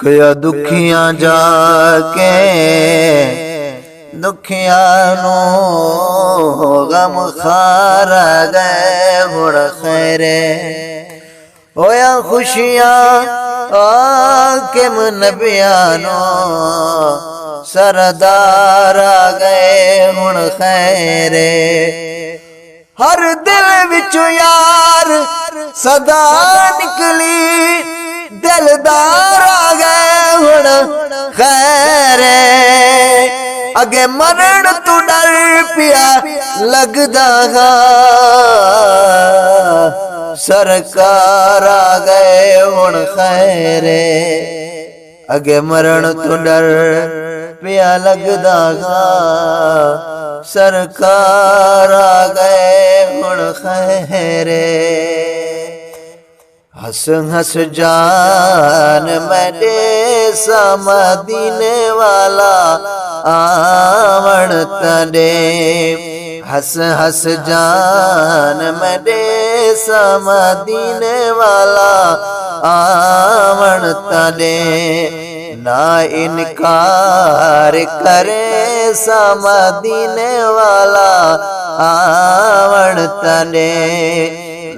کیا دکھیاں جا کے دکھیاں نو غم خار گئے ہڑ خیرے ہویا خوشیاں آکم نبیانو سردار گئے ہڑ خیرے ہر دل وچو یار صدا نکلی دلدار گئے ہڑ خیرے اگے مرن تو ڈر پیا لگدا گا سرکار گئے ہڑ خیرے اگے مرن تو ڈر پیا لگدا گا سرکار گئے ہڑ خیرے ہس ہس جان میرے مدینے والا آمن تنے ہس ہس جان میرے مدینے والا آمن تنے نہ انکار کرے مدینے والا آمن تنے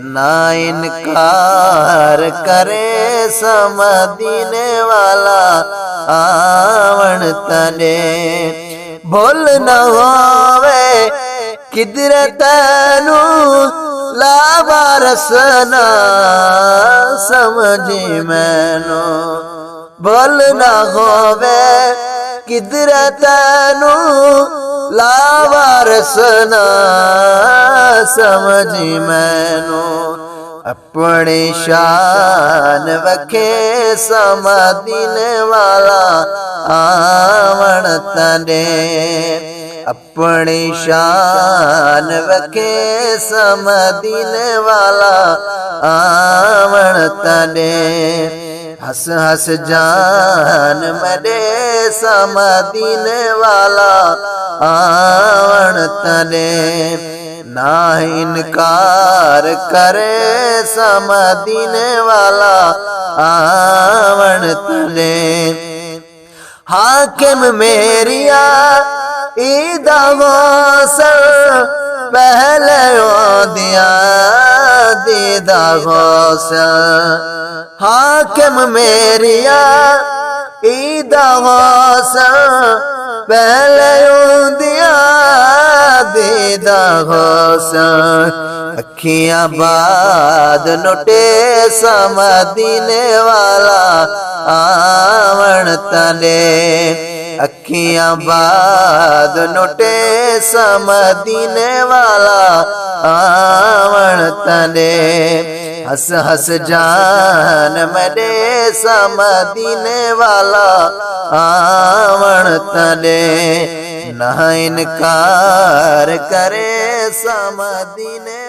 نہ انکار کرے مدینے والا آمن تنے بھول نہ ہووے کدھر تینو لا بارسنا سمجھی مینو بھول نہ ہووے کدھر تینو لا وارسنا سمجھی مینو اپنی شان وکھے مدینے والا آمن تنے اپنی شان وکھے مدینے والا آمن تنے ہس ہس جان میرے مدینے والا آمن تنے نہ انکار کرے مدینے والا آمن تنے حاکم میریا عیدہ غوثر پہلے دیا دیدہ غوثر حاکم میریا عیدہ غوثر پہلے دیا دیدہ غوثر اکھیاں بعد نوٹے مدینے والا آمن تنے اکھیاں بعد نوٹے مدینے والا آمن تنے ہس ہس جان میرے مدینے والا آمن تنے نہ انکار کرے مدینے